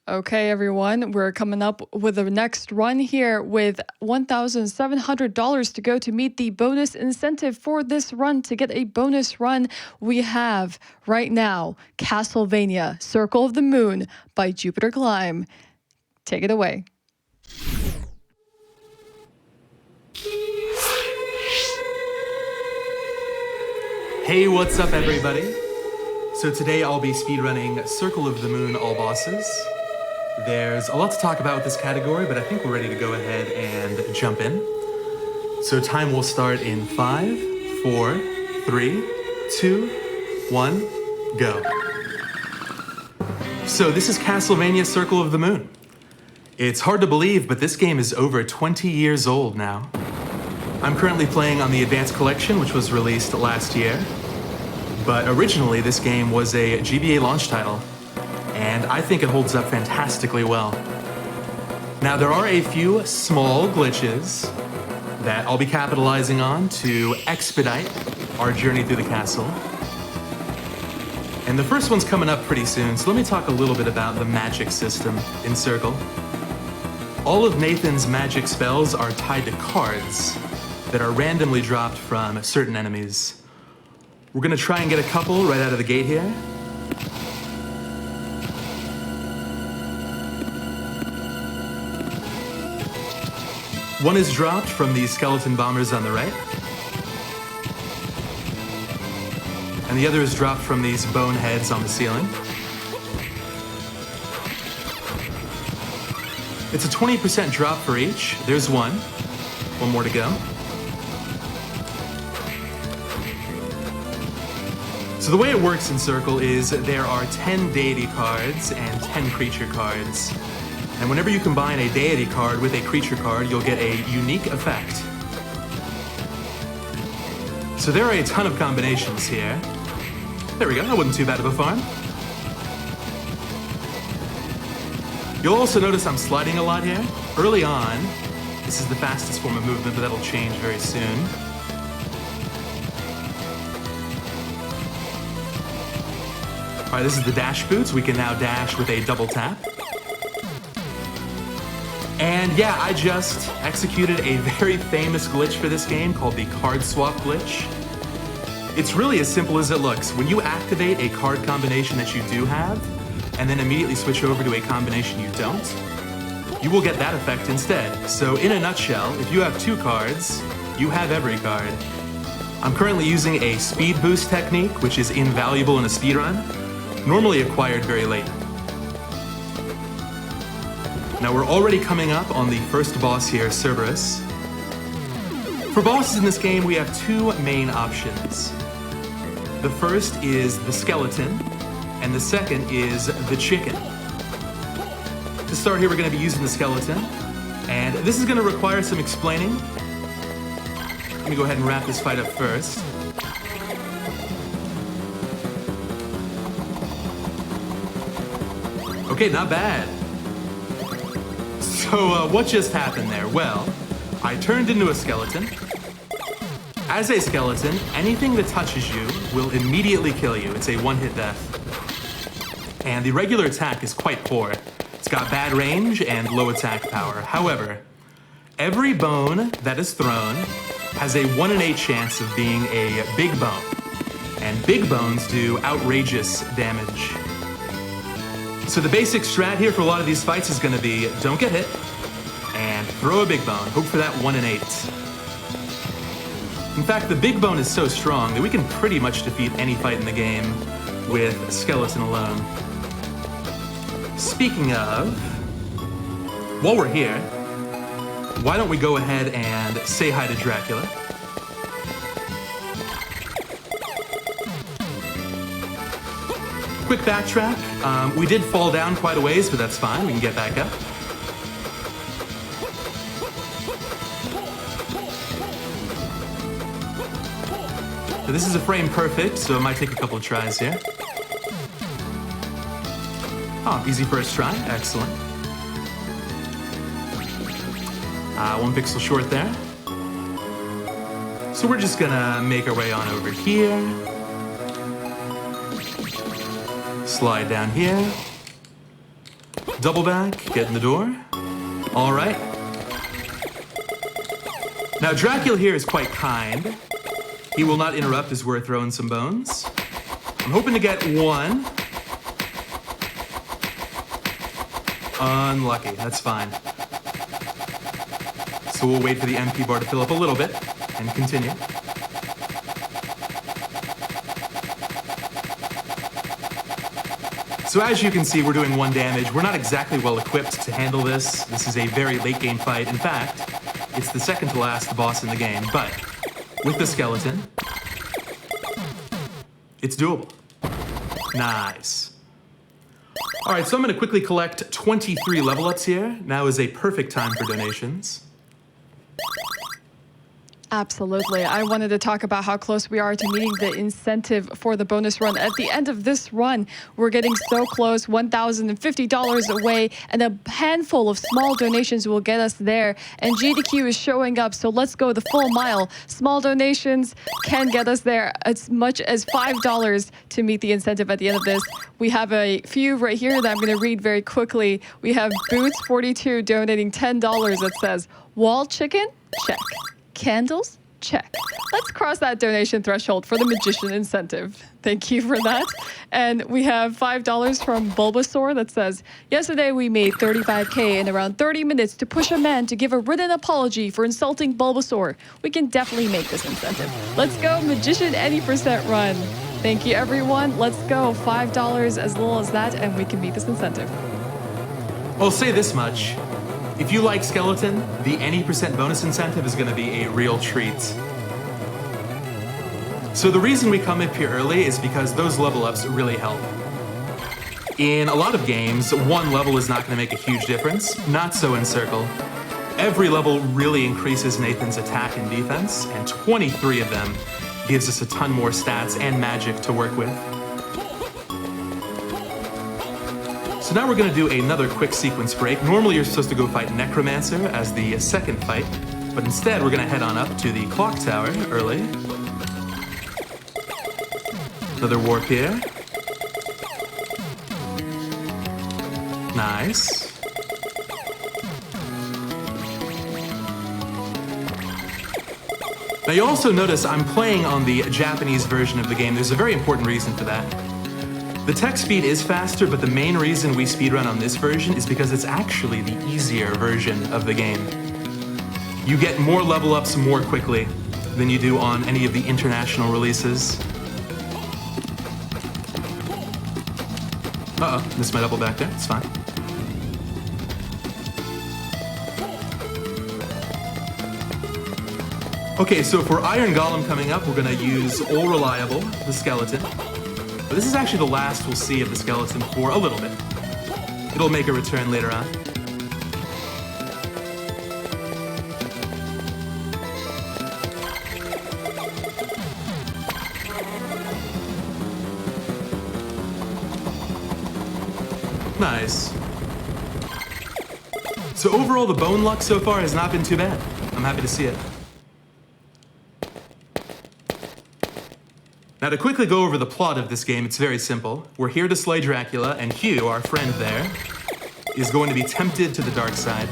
Okay, everyone, we're coming up with the next run here with $1,700 to go to meet the bonus incentive for this run. To get a bonus run, we have right now Castlevania Circle of the Moon by JupiterClimb. Take it away. Hey, what's up, everybody? So today I'll be speedrunning Circle of the Moon all bosses. There's a lot to talk about with this category, but I think we're ready to go ahead and jump in. So time will start in 5, 4, 3, 2, 1, go. So this is Castlevania Circle of the Moon. It's hard to believe, but this game is over 20 years old now. I'm currently playing on the Advanced Collection, which was released last year. But originally, this game was a GBA launch title, and I think it holds up fantastically well. Now, there are a few small glitches that I'll be capitalizing on to expedite our journey through the castle. And the first one's coming up pretty soon, so let me talk a little bit about the magic system in Circle. All of Nathan's magic spells are tied to cards that are randomly dropped from certain enemies. We're gonna try and get a couple right out of the gate here. One is dropped from the skeleton bombers on the right. And the other is dropped from these boneheads on the ceiling. It's a 20% drop for each. There's one. One more to go. So the way it works in Circle is there are 10 deity cards and 10 creature cards. And whenever you combine a deity card with a creature card, you'll get a unique effect. So there are a ton of combinations here. There we go, that wasn't too bad of a farm. You'll also notice I'm sliding a lot here. Early on, this is the fastest form of movement, but that'll change very soon. All right, this is the dash boots. We can now dash with a double tap. And yeah, I just executed a very famous glitch for this game called the card swap glitch. It's really as simple as it looks. When you activate a card combination that you do have, and then immediately switch over to a combination you don't, you will get that effect instead. So in a nutshell, if you have 2 cards, you have every card. I'm currently using a speed boost technique, which is invaluable in a speedrun, normally acquired very late. Now we're already coming up on the first boss here, Cerberus. For bosses in this game, we have 2 main options. The first is the skeleton, and the second is the chicken. To start here, we're going to be using the skeleton, and this is going to require some explaining. Let me go ahead and wrap this fight up first. Okay, not bad. So what just happened there? Well, I turned into a skeleton. As a skeleton, anything that touches you will immediately kill you. It's a one-hit death. And the regular attack is quite poor. It's got bad range and low attack power. However, every bone that is thrown has a 1 in 8 chance of being a big bone. And big bones do outrageous damage. So the basic strat here for a lot of these fights is going to be don't get hit and throw a big bone. Hope for that 1 in 8. In fact, the big bone is so strong that we can pretty much defeat any fight in the game with a skeleton alone. Speaking of, while we're here, why don't we go ahead and say hi to Dracula? Quick backtrack. We did fall down quite a ways, but that's fine. We can get back up. So this is a frame perfect, so it might take a couple of tries here. Oh, easy first try. Excellent. 1 pixel short there. So we're just gonna make our way on over here. Slide down here. Double back, get in the door. All right. Now, Dracula here is quite kind. He will not interrupt as we're throwing some bones. I'm hoping to get one. Unlucky, that's fine. So we'll wait for the MP bar to fill up a little bit and continue. So as you can see, we're doing 1 damage. We're not exactly well equipped to handle this. This is a very late game fight. In fact, it's the second to last boss in the game, but with the skeleton, it's doable. Nice. All right, so I'm gonna quickly collect 23 level ups here. Now is a perfect time for donations. Absolutely. I wanted to talk about how close we are to meeting the incentive for the bonus run. At the end of this run, we're getting so close, $1,050 away, and a handful of small donations will get us there. And GDQ is showing up, so let's go the full mile. Small donations can get us there as much as $5 to meet the incentive at the end of this. We have a few right here that I'm going to read very quickly. We have Boots42 donating $10 that says, wall chicken? Check. Candles? Check. Let's cross that donation threshold for the magician incentive. Thank you for that. And we have $5 from Bulbasaur that says, yesterday we made 35K in around 30 minutes to push a man to give a written apology for insulting Bulbasaur. We can definitely make this incentive. Let's go, magician any percent run. Thank you, everyone. Let's go. $5 as little as that, and we can meet this incentive. I'll say this much. If you like Skeleton, the any percent bonus incentive is going to be a real treat. So the reason we come up here early is because those level ups really help. In a lot of games, 1 level is not going to make a huge difference. Not so in Circle. Every level really increases Nathan's attack and defense, and 23 of them gives us a ton more stats and magic to work with. So now we're going to do another quick sequence break. Normally you're supposed to go fight Necromancer as the second fight, but instead we're going to head on up to the clock tower early. Another warp here. Nice. Now you also notice I'm playing on the Japanese version of the game. There's a very important reason for that. The text speed is faster, but the main reason we speedrun on this version is because it's actually the easier version of the game. You get more level ups more quickly than you do on any of the international releases. Uh-oh, missed my double back there, it's fine. Okay, so for Iron Golem coming up, we're gonna use All Reliable, the skeleton. But this is actually the last we'll see of the skeleton for a little bit. It'll make a return later on. Nice. So overall, the bone luck so far has not been too bad. I'm happy to see it. Now to quickly go over the plot of this game, it's very simple. We're here to slay Dracula, and Hugh, our friend there, is going to be tempted to the dark side.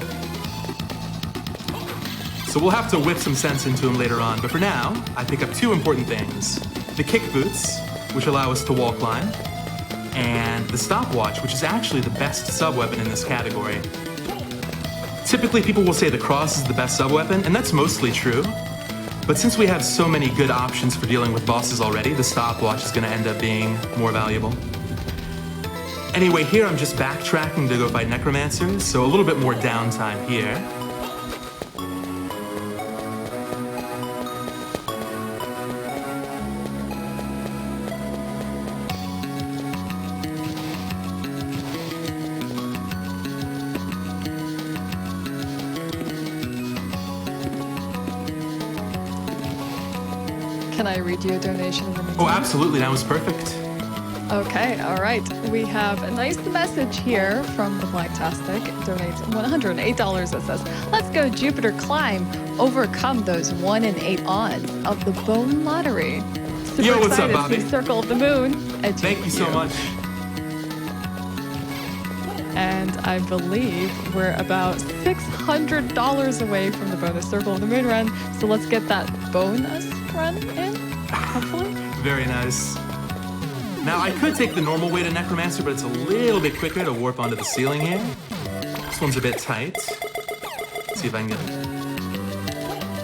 So we'll have to whip some sense into him later on, but for now, I pick up 2 important things. The kick boots, which allow us to wall climb, and the stopwatch, which is actually the best sub-weapon in this category. Typically, people will say the cross is the best sub-weapon, and that's mostly true. But since we have so many good options for dealing with bosses already, the stopwatch is going to end up being more valuable. Anyway, here I'm just backtracking to go fight Necromancers, so a little bit more downtime here. Can I read you a donation? Oh, absolutely. That was perfect. Okay, all right. We have a nice message here from the Blacktastic. Donates $108 that says, let's go JupiterClimb, overcome those 1 in 8 odds of the Bone Lottery. Super Yo, what's excited up, Bobby? to see Circle of the Moon. Thank you so much. And I believe we're about $600 away from the bonus Circle of the Moon run. So let's get that bonus run in, hopefully. Very nice. Now, I could take the normal way to Necromancer, but it's a little bit quicker to warp onto the ceiling here. This one's a bit tight. Let's see if I can get it.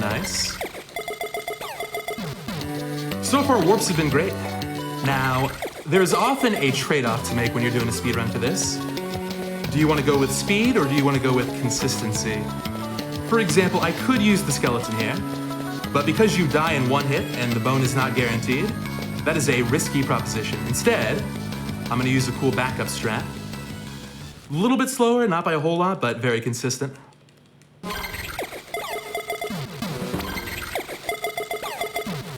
Nice. So far, warps have been great. Now, there's often a trade-off to make when you're doing a speedrun to this. Do you want to go with speed, or do you want to go with consistency? For example, I could use the skeleton here, but because you die in one hit and the bone is not guaranteed, that is a risky proposition. Instead, I'm going to use a cool backup strat. A little bit slower, not by a whole lot, but very consistent.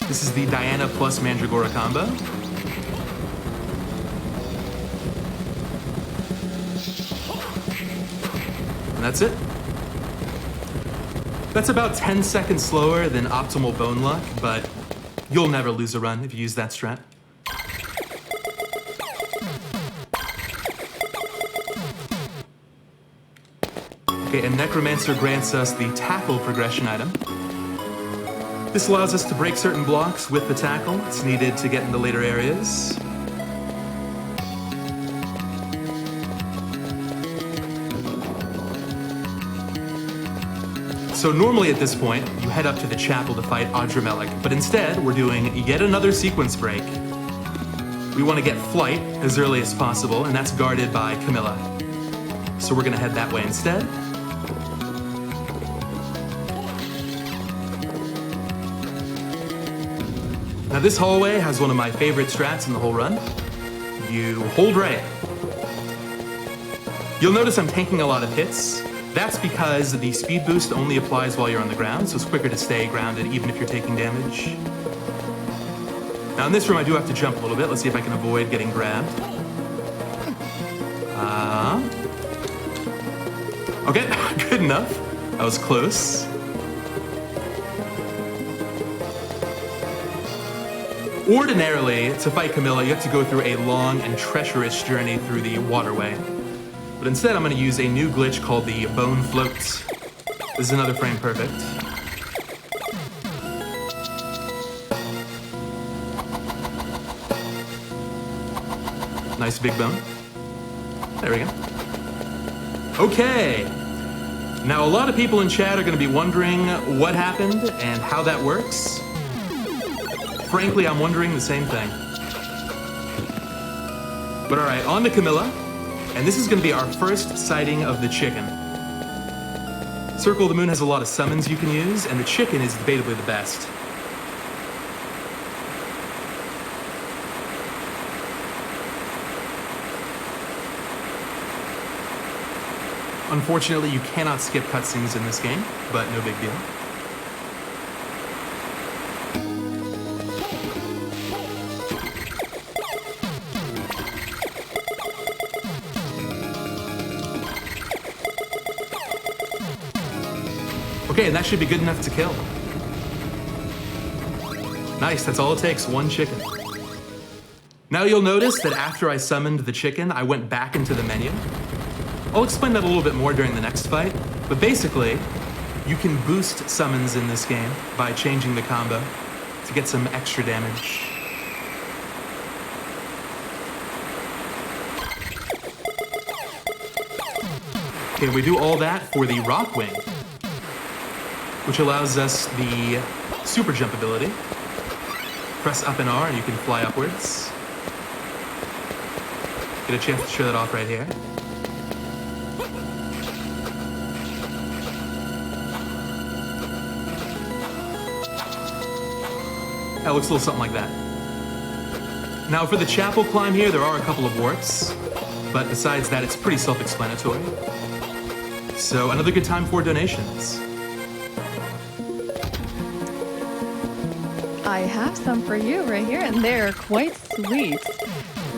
This is the Diana plus Mandragora combo. And that's it. That's about 10 seconds slower than optimal bone luck, but you'll never lose a run if you use that strat. Okay, and Necromancer grants us the tackle progression item. This allows us to break certain blocks with the tackle. It's needed to get into later areas. So normally at this point, you head up to the chapel to fight Adramelech, but instead we're doing yet another sequence break. We want to get flight as early as possible, and that's guarded by Camilla. So we're going to head that way instead. Now this hallway has one of my favorite strats in the whole run. You hold right. You'll notice I'm taking a lot of hits. That's because the speed boost only applies while you're on the ground, so it's quicker to stay grounded even if you're taking damage. Now in this room I do have to jump a little bit. Let's see if I can avoid getting grabbed. Okay, good enough. That was close. Ordinarily, to fight Camilla, you have to go through a long and treacherous journey through the waterway. But instead, I'm going to use a new glitch called the Bone Float. This is another frame perfect. Nice big bone. There we go. Okay. Now, a lot of people in chat are going to be wondering what happened and how that works. Frankly, I'm wondering the same thing. But all right, on to Camilla. And this is going to be our first sighting of the chicken. Circle of the Moon has a lot of summons you can use, and the chicken is debatably the best. Unfortunately, you cannot skip cutscenes in this game, but no big deal. Okay, and that should be good enough to kill. Nice, that's all it takes, one chicken. Now you'll notice that after I summoned the chicken, I went back into the menu. I'll explain that a little bit more during the next fight, but basically, you can boost summons in this game by changing the combo to get some extra damage. Okay, we do all that for the Rock Wing, which allows us the super jump ability. Press up and R and you can fly upwards. Get a chance to show that off right here. That looks a little something like that. Now for the chapel climb here, there are a couple of warps, but besides that, it's pretty self-explanatory. So another good time for donations. I have some for you right here, and they're quite sweet.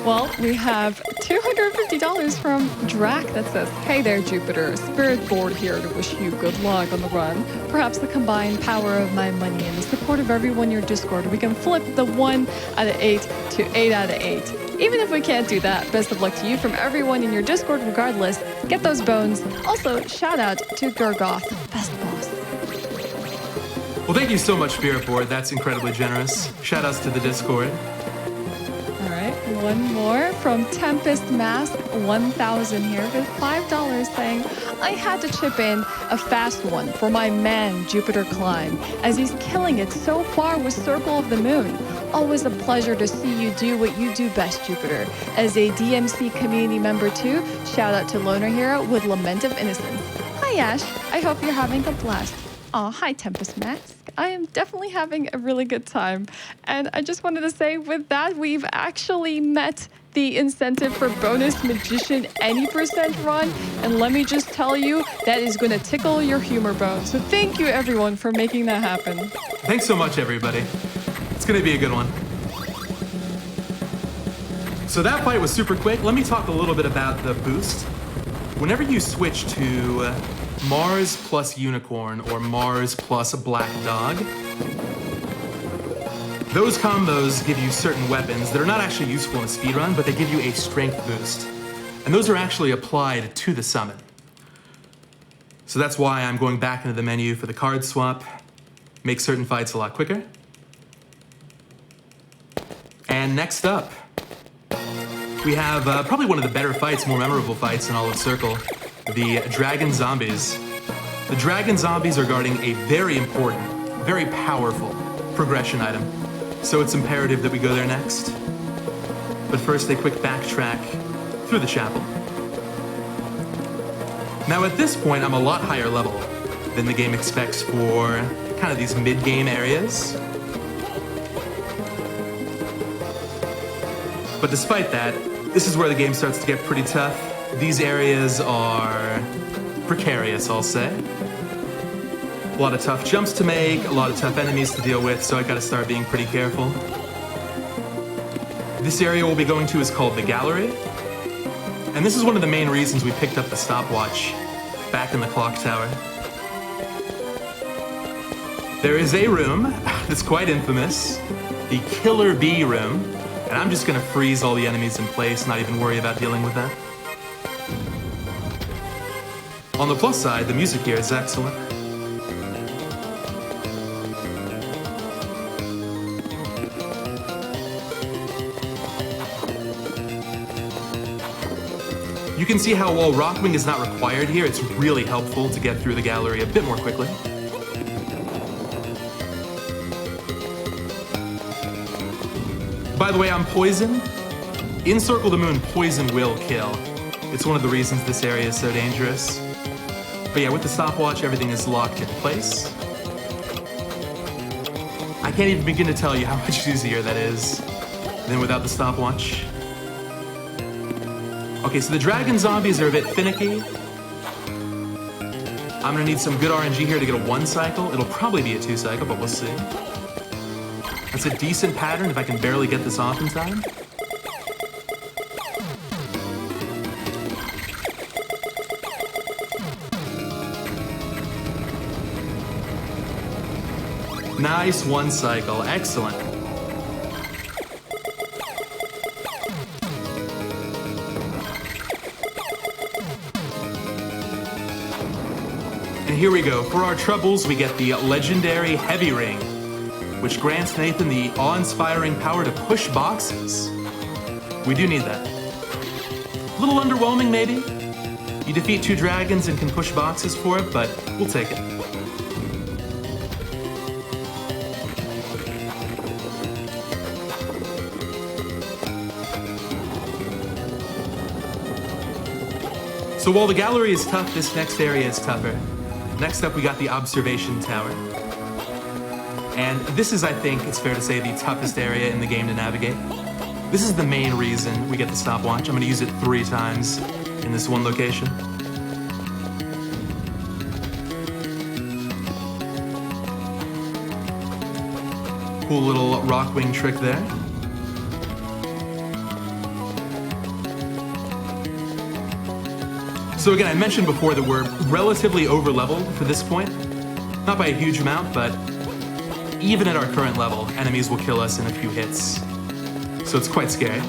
Well, we have $250 from Drac that says, "Hey there, Jupiter. Spirit board here to wish you good luck on the run. Perhaps the combined power of my money and the support of everyone in your Discord, we can flip the 1 out of 8 to 8 out of 8. Even if we can't do that, best of luck to you from everyone in your Discord regardless. Get those bones. Also, shout out to Gurgoth, best boss. Well, thank you so much, Spirit Board. That's incredibly generous. Shout outs to the Discord. All right, one more from Tempest Mask 1000 here with $5 saying, I had to chip in a fast one for my man JupiterClimb as he's killing it so far with Circle of the Moon. Always a pleasure to see you do what you do best, Jupiter. As a DMC community member too, shout out to Loner Hero with Lament of Innocence. Hi Ash, I hope you're having a blast. Oh, hi Tempest Max. I am definitely having a really good time. And I just wanted to say with that, we've actually met the incentive for bonus magician any % run. And let me just tell you, that is going to tickle your humor bone. So thank you everyone for making that happen. Thanks so much, everybody. It's going to be a good one. So that fight was super quick. Let me talk a little bit about the boost. Whenever you switch to Mars plus Unicorn or Mars plus Black Dog, those combos give you certain weapons that are not actually useful in a speedrun, but they give you a strength boost. And those are actually applied to the summon. So that's why I'm going back into the menu for the card swap, make certain fights a lot quicker. And next up, we have probably one of the better fights, more memorable fights in all of Circle, the Dragon Zombies. The Dragon Zombies are guarding a very important, very powerful progression item. So it's imperative that we go there next. But first, a quick backtrack through the chapel. Now at this point, I'm a lot higher level than the game expects for kind of these mid-game areas. But despite that, this is where the game starts to get pretty tough. These areas are precarious, I'll say. A lot of tough jumps to make, a lot of tough enemies to deal with, so I gotta start being pretty careful. This area we'll be going to is called the Gallery. And this is one of the main reasons we picked up the stopwatch back in the clock tower. There is a room that's quite infamous, the Killer Bee room. And I'm just gonna freeze all the enemies in place, not even worry about dealing with that. On the plus side, the music here is excellent. You can see how while Rockwing is not required here, it's really helpful to get through the gallery a bit more quickly. By the way, I'm Poison. In Circle the Moon, Poison will kill. It's one of the reasons this area is so dangerous. But yeah, with the stopwatch, everything is locked in place. I can't even begin to tell you how much easier that is than without the stopwatch. Okay, so the Dragon Zombies are a bit finicky. I'm gonna need some good RNG here to get a 1 cycle. It'll probably be a 2 cycle, but we'll see. That's a decent pattern if I can barely get this off in time. Nice 1 cycle, excellent. And here we go. For our troubles, we get the legendary Heavy Ring, which grants Nathan the awe-inspiring power to push boxes. We do need that. A little underwhelming, maybe? You defeat 2 dragons and can push boxes for it, but we'll take it. So while the gallery is tough, this next area is tougher. Next up, we got the observation tower. And this is, I think, it's fair to say, the toughest area in the game to navigate. This is the main reason we get the stopwatch. I'm gonna use it 3 times in this one location. Cool little Rockwing trick there. So again, I mentioned before that we're relatively over-leveled for this point. Not by a huge amount, but even at our current level, enemies will kill us in a few hits. So it's quite scary.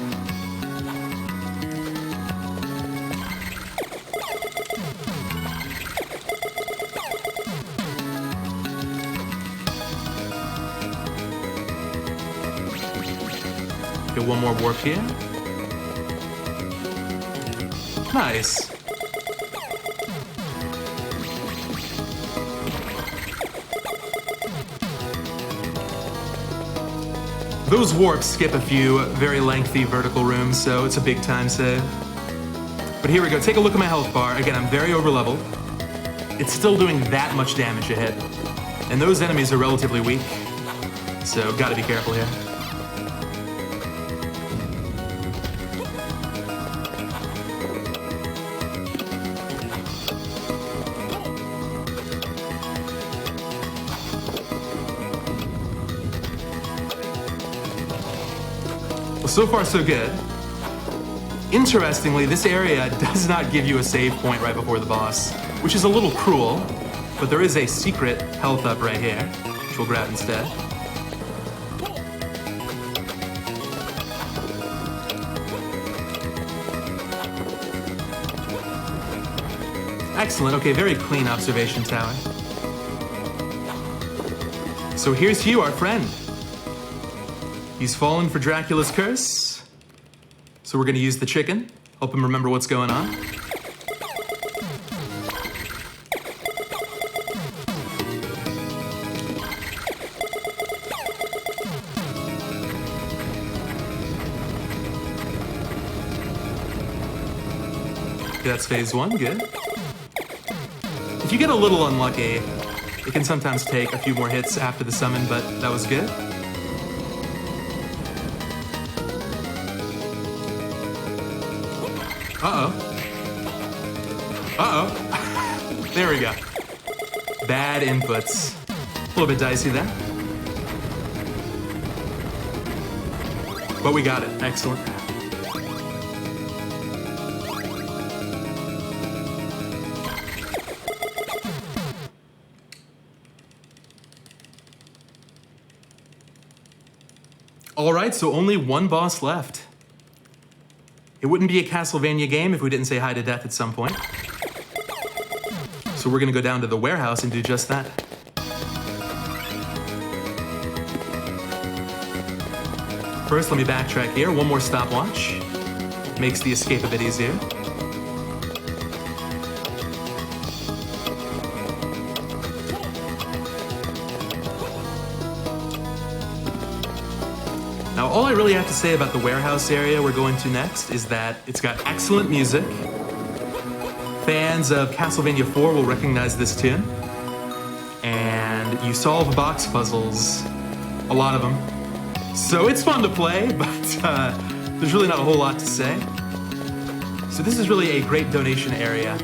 Okay, one more warp here. Nice. Those warps skip a few very lengthy vertical rooms, so it's a big time save. But here we go, take a look at my health bar. Again, I'm very over leveled. It's still doing that much damage a hit. And those enemies are relatively weak, so gotta be careful here. Well, so far so good. Interestingly, this area does not give you a save point right before the boss, which is a little cruel, but there is a secret health up right here, which we'll grab instead. Excellent, okay, very clean observation tower. So here's Hugh, our friend. He's fallen for Dracula's curse. So we're gonna use the chicken, help him remember what's going on. Okay, that's phase one, good. If you get a little unlucky, it can sometimes take a few more hits after the summon, but that was good. Uh-oh. Uh-oh. There we go. Bad inputs. A little bit dicey there. But we got it. Excellent. All right, so only one boss left. It wouldn't be a Castlevania game if we didn't say hi to death at some point. So we're gonna go down to the warehouse and do just that. First, let me backtrack here. One more stopwatch. Makes the escape a bit easier. Now, all I really have to say about the warehouse area we're going to next is that it's got excellent music. Fans of Castlevania 4 will recognize this tune. And you solve box puzzles, a lot of them. So it's fun to play, but there's really not a whole lot to say. So this is really a great donation area.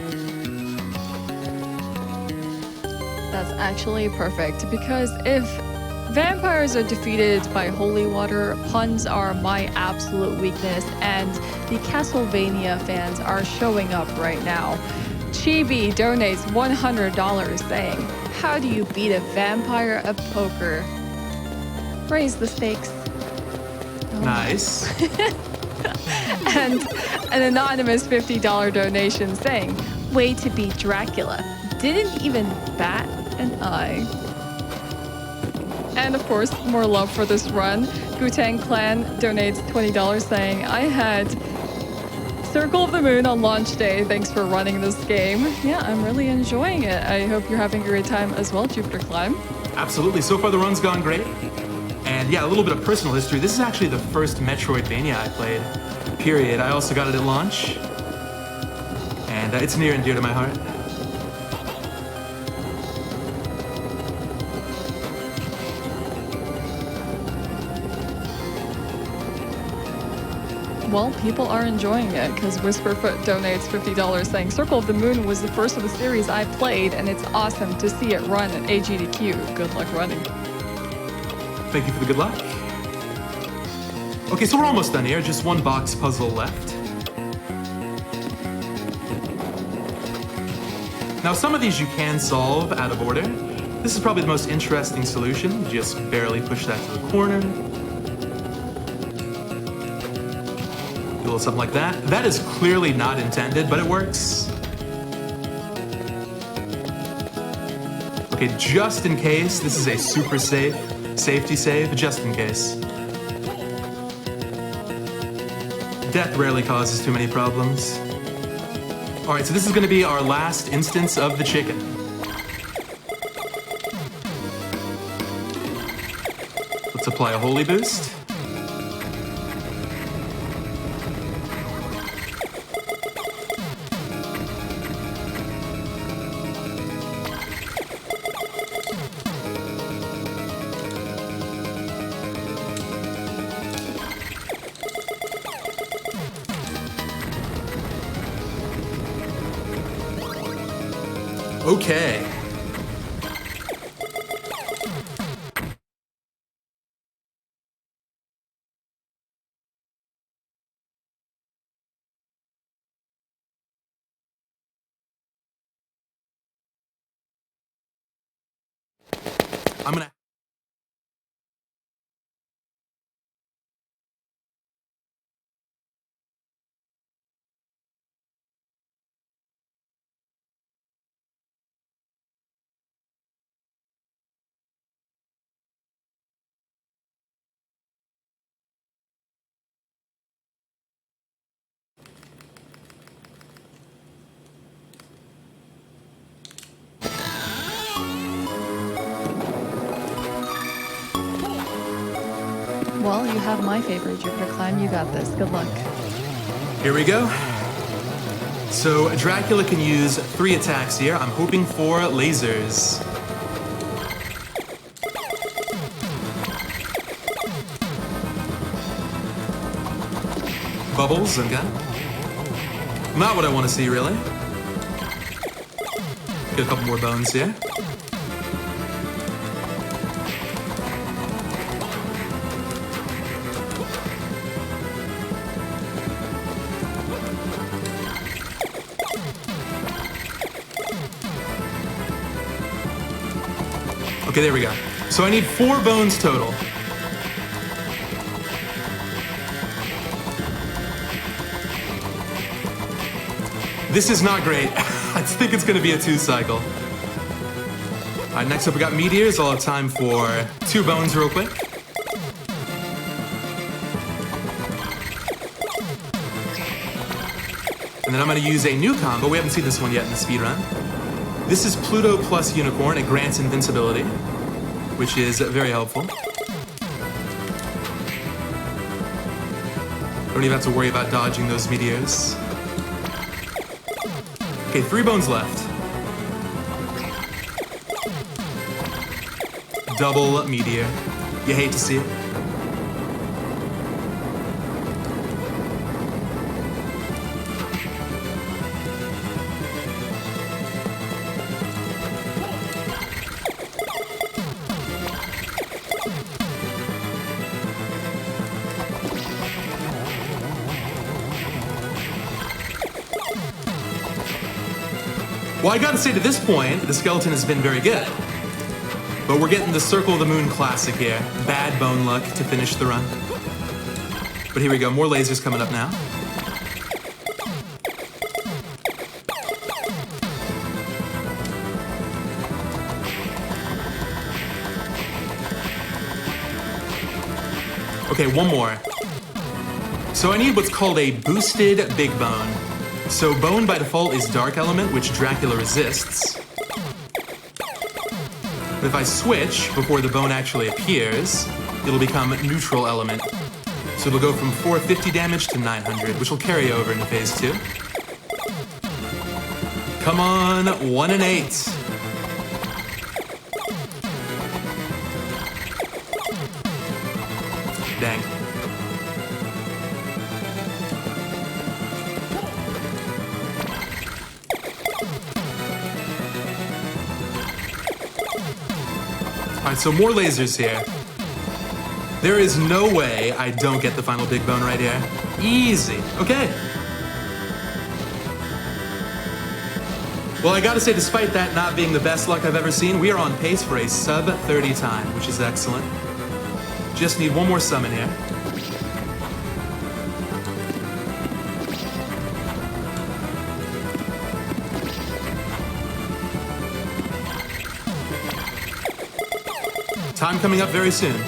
That's actually perfect, because if vampires are defeated by holy water, puns are my absolute weakness, and the Castlevania fans are showing up right now. Chibi donates $100 saying, "How do you beat a vampire at poker? Raise the stakes." Oh. Nice. And an anonymous $50 donation saying, "Way to beat Dracula. Didn't even bat an eye." And of course, more love for this run. Gutang Clan donates $20 saying, "I had Circle of the Moon on launch day. Thanks for running this game." Yeah, I'm really enjoying it. I hope you're having a great time as well, JupiterClimb. Absolutely. So far, the run's gone great. And yeah, a little bit of personal history. This is actually the first Metroidvania I played, period. I also got it at launch. And it's near and dear to my heart. Well, people are enjoying it, because Whisperfoot donates $50 saying, "Circle of the Moon was the first of the series I played, and it's awesome to see it run at AGDQ. Good luck running." Thank you for the good luck. Okay, so we're almost done here. Just one box puzzle left. Now, some of these you can solve out of order. This is probably the most interesting solution. Just barely push that to the corner. A little something like that. That is clearly not intended, but it works. Okay, just in case, this is a super safe safety save, just in case. Death rarely causes too many problems. All right, so this is gonna be our last instance of the chicken. Let's apply a holy boost. Okay. I'm gonna... Well, you have my favorite JupiterClimb. You got this. Good luck. Here we go. So Dracula can use 3 attacks here. I'm hoping for lasers. Bubbles, okay. Not what I want to see, really. Get a couple more bones here. Okay, there we go. So I need 4 bones total. This is not great. I think it's gonna be a 2 cycle. All right, next up we got meteors. I'll have time for 2 bones real quick. And then I'm gonna use a new combo. We haven't seen this one yet in the speedrun. This is Pluto plus Unicorn. It grants invincibility, which is very helpful. Don't even have to worry about dodging those meteors. Okay, 3 bones left. Double meteor. You hate to see it. Well, I gotta say, to this point, the skeleton has been very good. But we're getting the Circle of the Moon classic here. Bad bone luck to finish the run. But here we go, more lasers coming up now. Okay, one more. So I need what's called a boosted big bone. So bone by default is dark element, which Dracula resists. But if I switch before the bone actually appears, it'll become neutral element. So it'll go from 450 damage to 900, which will carry over into phase 2. Come on, 1 and 8. Dang. Alright, so more lasers here. There is no way I don't get the final big bone right here. Easy. Okay. Well, I gotta say, despite that not being the best luck I've ever seen, we are on pace for a sub 30 time, which is excellent. Just need one more summon here. Time coming up very soon.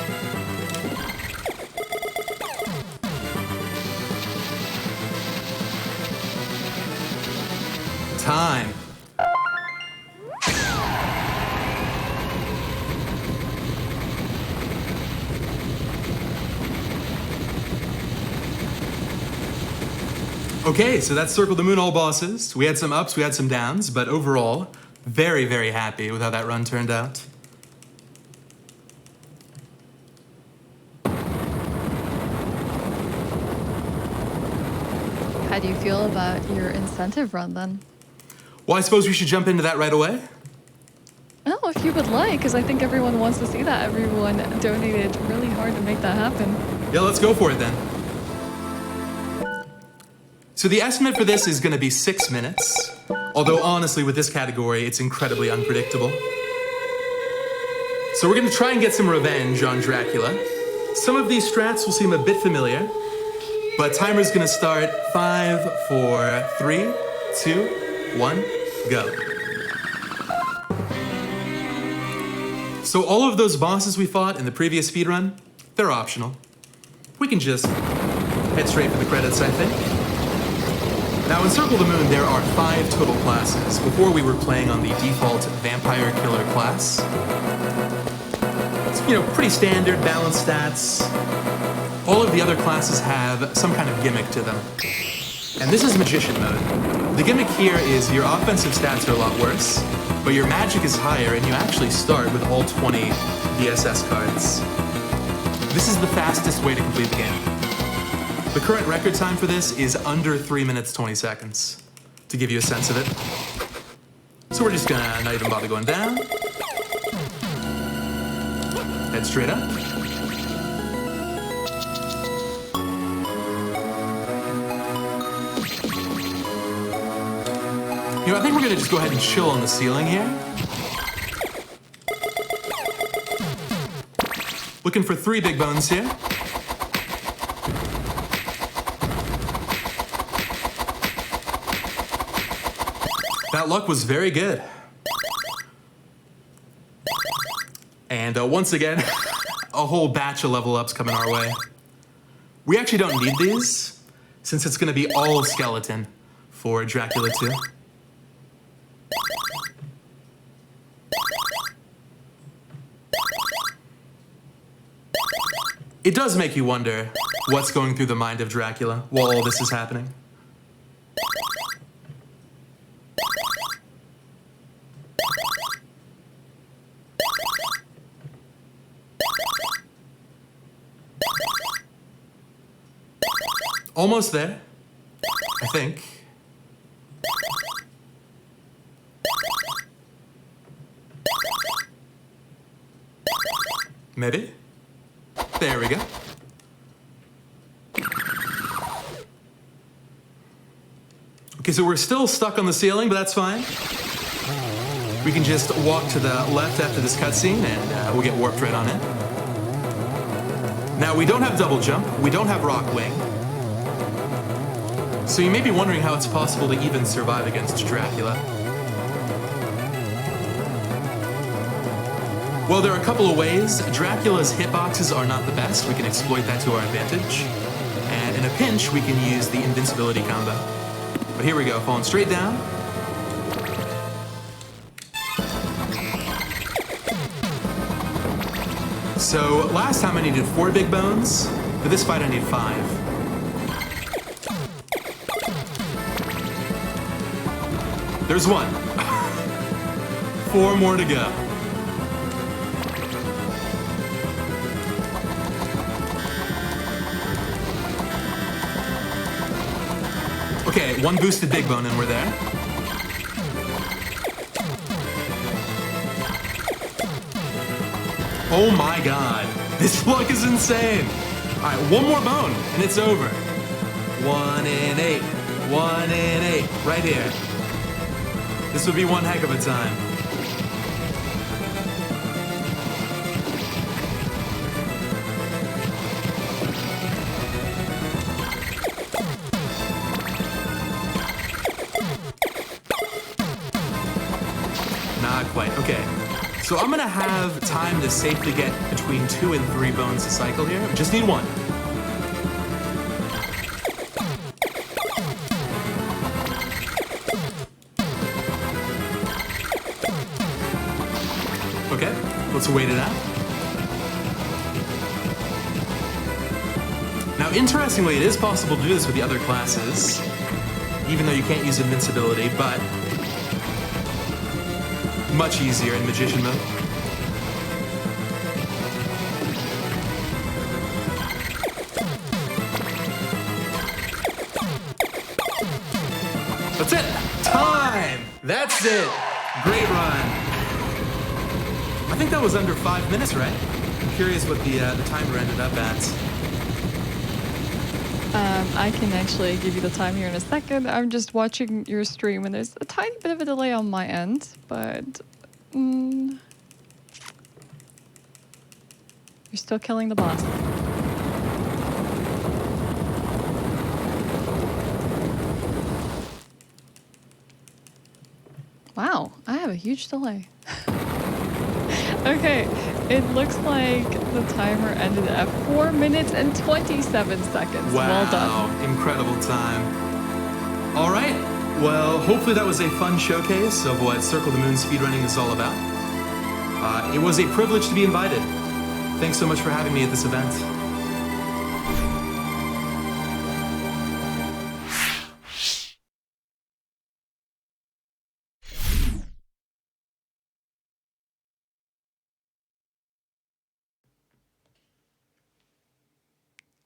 Okay, so that's Circle the Moon all bosses. We had some ups, we had some downs, but overall, very, very happy with how that run turned out. How do you feel about your incentive run then? Well, I suppose we should jump into that right away. Well, if you would like, because I think everyone wants to see that. Everyone donated really hard to make that happen. Yeah, let's go for it then. So the estimate for this is going to be 6 minutes, although honestly with this category it's incredibly unpredictable. So we're going to try and get some revenge on Dracula. Some of these strats will seem a bit familiar, but timer's going to start 5, 4, 3, 2, 1, go. So all of those bosses we fought in the previous speedrun, they're optional. We can just head straight for the credits, I think. Now in Circle the Moon, there are 5 total classes. Before we were playing on the default Vampire Killer class. It's, pretty standard, balanced stats. All of the other classes have some kind of gimmick to them. And this is Magician mode. The gimmick here is your offensive stats are a lot worse, but your magic is higher and you actually start with all 20 DSS cards. This is the fastest way to complete the game. The current record time for this is under 3 minutes 20 seconds, to give you a sense of it. So we're just gonna not even bother going down. Head straight up. I think we're gonna just go ahead and chill on the ceiling here. Looking for 3 big bones here. That luck was very good. And once again, a whole batch of level ups coming our way. We actually don't need these, since it's gonna be all skeleton for Dracula 2. It does make you wonder what's going through the mind of Dracula while all this is happening. Almost there, I think. Maybe. There we go. Okay, so we're still stuck on the ceiling, but that's fine. We can just walk to the left after this cutscene and we'll get warped right on in. Now, we don't have double jump, we don't have rock wing. So you may be wondering how it's possible to even survive against Dracula. Well, there are a couple of ways. Dracula's hitboxes are not the best. We can exploit that to our advantage. And in a pinch, we can use the invincibility combo. But here we go, falling straight down. So last time I needed 4 big bones. For this fight, I need 5. There's 1. 4 more to go. Okay, 1 boosted big bone and we're there. Oh my god, this luck is insane. All right, 1 more bone and it's over. 1 and 8, 1 and 8, right here. This would be one heck of a time. Not quite, okay. So I'm gonna have time to safely get between 2 and 3 bones a cycle here. Just need 1. Okay, let's wait it out. Now, interestingly, it is possible to do this with the other classes. even though you can't use invincibility, but much easier in Magician mode. That's it! Time! That's it! Great run. I think that was under 5 minutes, right? I'm curious what the timer ended up at. I can actually give you the time here in a second. I'm just watching your stream and there's a tiny bit of a delay on my end, but you're still killing the boss. Wow, I have a huge delay. Okay, it looks like the timer ended at 4 minutes and 27 seconds. Wow, well done. Incredible time. All right, well, hopefully that was a fun showcase of what Circle the Moon speedrunning is all about. It was a privilege to be invited. Thanks so much for having me at this event.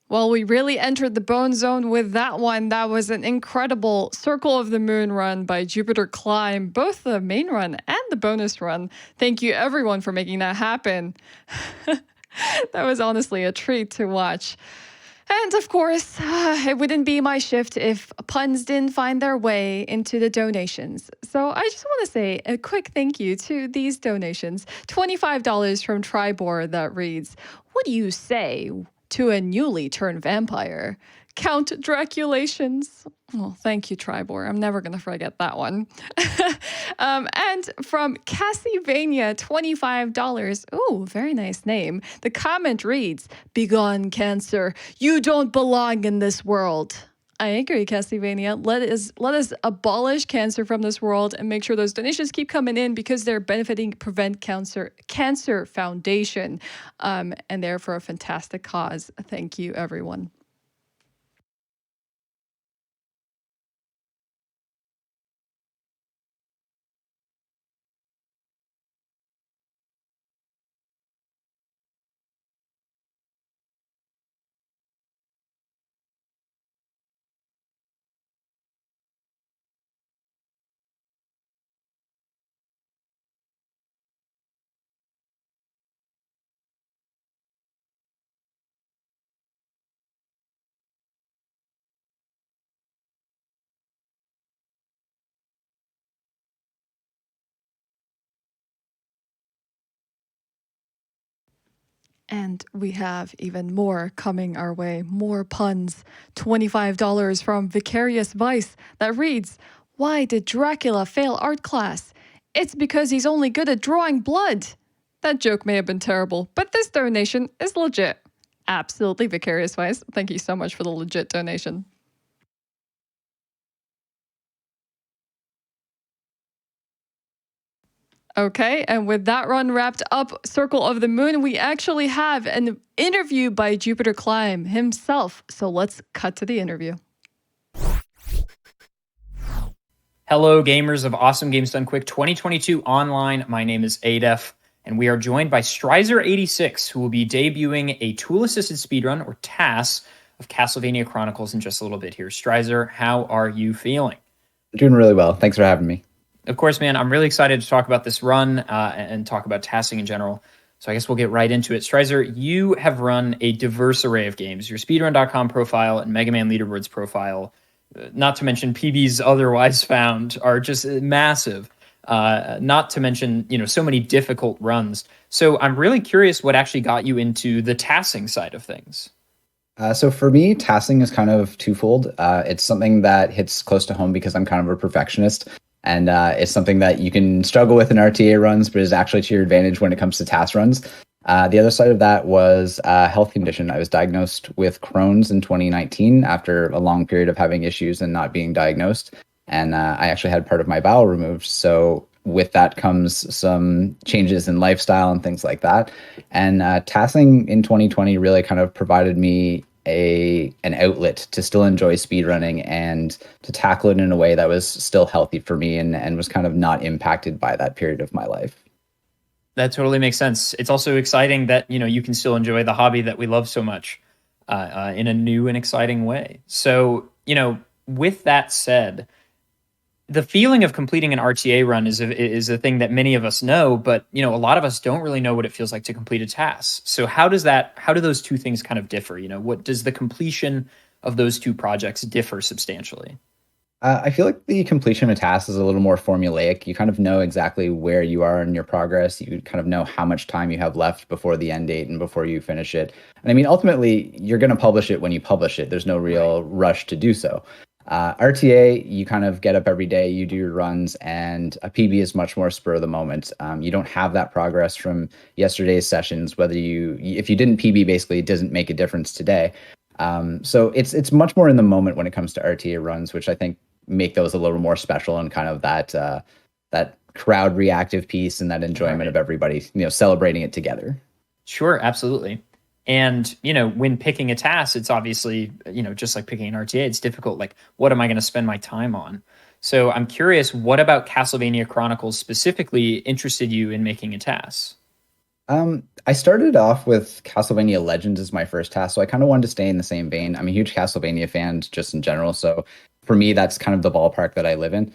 Well, we really entered the bone zone with that one. That was an incredible Circle of the Moon run by JupiterClimb, both the main run and the bonus run. Thank you, everyone, for making that happen. That was honestly a treat to watch. And of course, it wouldn't be my shift if puns didn't find their way into the donations. So I just want to say a quick thank you to these donations. $25 from Tribor that reads, "What do you say to a newly turned vampire? Count Draculations." Well, thank you, Tribor. I'm never going to forget that one. And from Castlevania, $25. Ooh, very nice name. The comment reads, "Begone, Cancer. You don't belong in this world." I agree, Castlevania. Let us abolish cancer from this world and make sure those donations keep coming in because they're benefiting Prevent Cancer Foundation, and they're for a fantastic cause. Thank you, everyone. And we have even more coming our way, more puns. $25 from Vicarious Vice that reads, "Why did Dracula fail art class? It's because he's only good at drawing blood." That joke may have been terrible, but this donation is legit. Absolutely, Vicarious Vice. Thank you so much for the legit donation. Okay, and with that run wrapped up, Circle of the Moon, we actually have an interview by JupiterClimb himself. So let's cut to the interview. Hello, gamers of Awesome Games Done Quick 2022 online. My name is ADEF, and we are joined by Strizer86, who will be debuting a tool-assisted speedrun, or TAS, of Castlevania Chronicles in just a little bit here. Strizer, how are you feeling? Doing really well. Thanks for having me. Of course, man. I'm really excited to talk about this run and talk about tassing in general. So I guess we'll get right into it. Strizer, you have run a diverse array of games. Your speedrun.com profile and Mega Man Leaderboards profile, not to mention PBs otherwise found, are just massive. Not to mention, so many difficult runs. So I'm really curious what actually got you into the tassing side of things. So for me, tassing is kind of twofold. It's something that hits close to home because I'm kind of a perfectionist. And it's something that you can struggle with in RTA runs, but is actually to your advantage when it comes to task runs. The other side of that was a health condition. I was diagnosed with Crohn's in 2019 after a long period of having issues and not being diagnosed. And I actually had part of my bowel removed. So with that comes some changes in lifestyle and things like that. And tassing in 2020 really kind of provided me an outlet to still enjoy speedrunning and to tackle it in a way that was still healthy for me and was kind of not impacted by that period of my life. That totally makes sense. It's also exciting that, you can still enjoy the hobby that we love so much in a new and exciting way. So, with that said, the feeling of completing an RTA run is a thing that many of us know, but a lot of us don't really know what it feels like to complete a task. So how do those two things kind of differ? What does the completion of those two projects differ substantially? I feel like the completion of a task is a little more formulaic. You kind of know exactly where you are in your progress. You kind of know how much time you have left before the end date and before you finish it. And I mean, ultimately, you're going to publish it when you publish it. There's no real rush to do so. RTA, you kind of get up every day, you do your runs, and a PB is much more spur of the moment. You don't have that progress from yesterday's sessions. If you didn't PB, basically, it doesn't make a difference today. So it's much more in the moment when it comes to RTA runs, which I think make those a little more special and kind of that crowd reactive piece and that enjoyment of everybody, celebrating it together. Sure, absolutely. And, when picking a task, it's obviously, just like picking an RTA, it's difficult. Like, what am I going to spend my time on? So I'm curious, what about Castlevania Chronicles specifically interested you in making a task? I started off with Castlevania Legends as my first task, so I kind of wanted to stay in the same vein. I'm a huge Castlevania fan just in general, so for me, that's kind of the ballpark that I live in.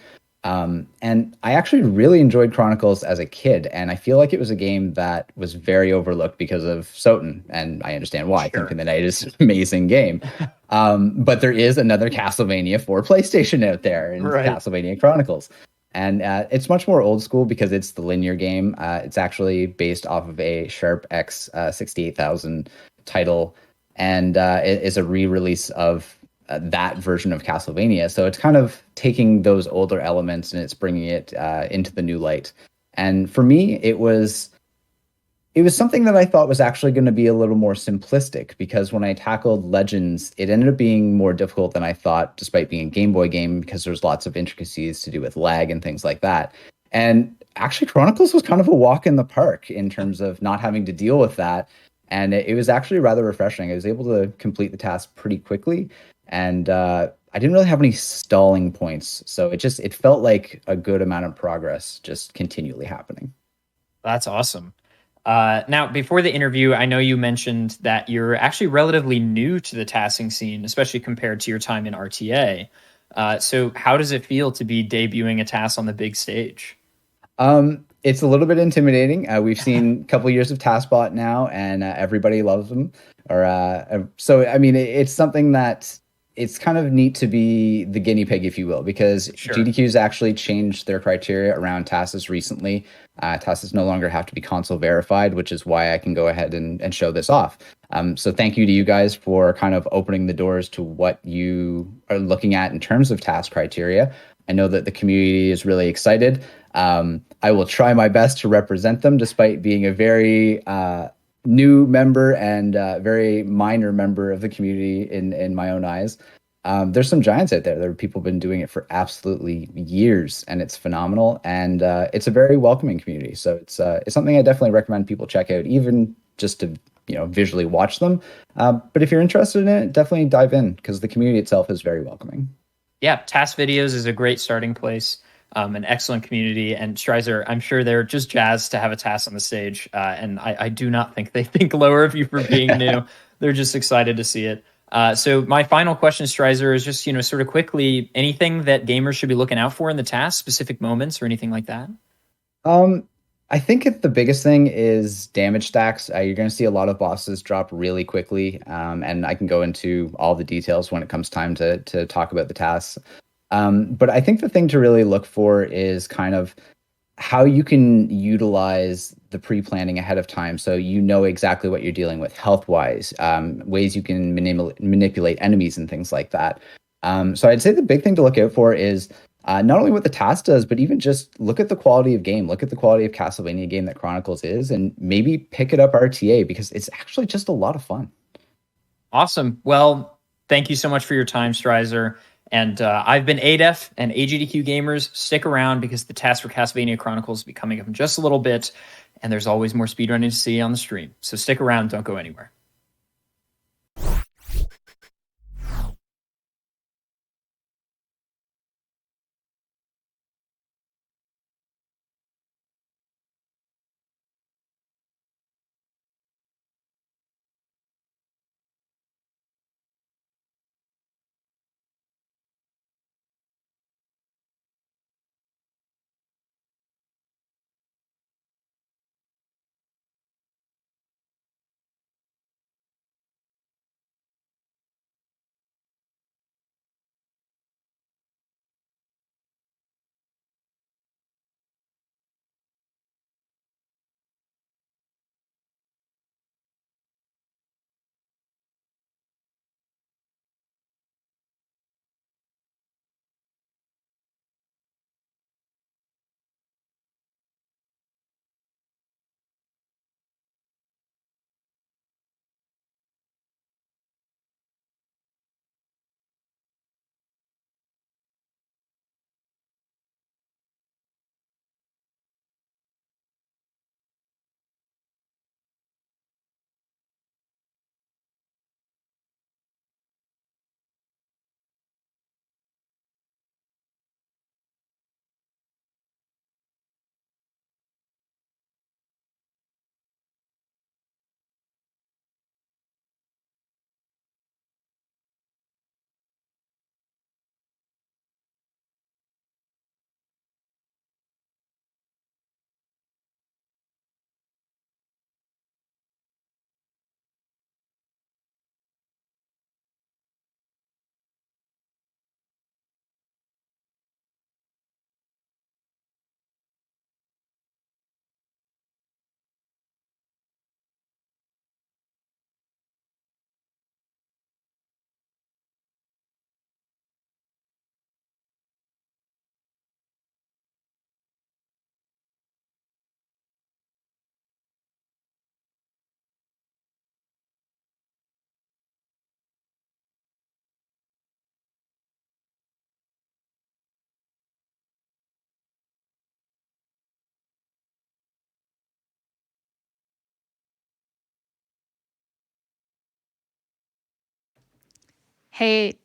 And I actually really enjoyed Chronicles as a kid, and I feel like it was a game that was very overlooked because of Soten, and I understand why. Sure. Symphony of the Night is an amazing game. But there is another Castlevania for PlayStation out there, and Castlevania Chronicles. And it's much more old school because it's the linear game. It's actually based off of a Sharp X 68000 title, and it is a re-release of that version of Castlevania. So it's kind of taking those older elements and it's bringing it into the new light. And for me, it was something that I thought was actually going to be a little more simplistic, because when I tackled Legends, it ended up being more difficult than I thought, despite being a Game Boy game, because there's lots of intricacies to do with lag and things like that. And actually, Chronicles was kind of a walk in the park in terms of not having to deal with that. And it was actually rather refreshing. I was able to complete the task pretty quickly. And I didn't really have any stalling points. So it felt like a good amount of progress just continually happening. That's awesome. Now, before the interview, I know you mentioned that you're actually relatively new to the tasking scene, especially compared to your time in RTA. So how does it feel to be debuting a task on the big stage? It's a little bit intimidating. We've seen a couple years of TaskBot now, and everybody loves them. So, I mean, it's something that it's kind of neat to be the guinea pig, if you will, because GDQ's actually changed their criteria around tasks recently. Tasks no longer have to be console verified, which is why I can go ahead and show this off. So thank you to you guys for kind of opening the doors to what you are looking at in terms of task criteria. I know that the community is really excited. I will try my best to represent them, despite being a very new member and very minor member of the community in my own eyes. There's some giants out there. There are people who've been doing it for absolutely years, and it's phenomenal. And it's a very welcoming community. So it's something I definitely recommend people check out, even just to visually watch them. But if you're interested in it, definitely dive in, because the community itself is very welcoming. Yeah, task videos is a great starting place. An excellent community, and Streiser, I'm sure they're just jazzed to have a task on the stage, and I do not think they think lower of you for being new. They're just excited to see it. So my final question, Streiser, is just sort of quickly, anything that gamers should be looking out for in the task, specific moments or anything like that? I think the biggest thing is damage stacks. You're going to see a lot of bosses drop really quickly, and I can go into all the details when it comes time to talk about the tasks. But I think the thing to really look for is kind of how you can utilize the pre-planning ahead of time, so you know exactly what you're dealing with health-wise, ways you can manipulate enemies and things like that. So I'd say the big thing to look out for is not only what the task does, but even just look at the quality of game, look at the quality of Castlevania game that Chronicles is, and maybe pick it up RTA, because it's actually just a lot of fun. Awesome. Well, thank you so much for your time, Streiser. And I've been ADEF, and AGDQ gamers, stick around, because the task for Castlevania Chronicles will be coming up in just a little bit, and there's always more speedrunning to see on the stream. So stick around, don't go anywhere. Hey,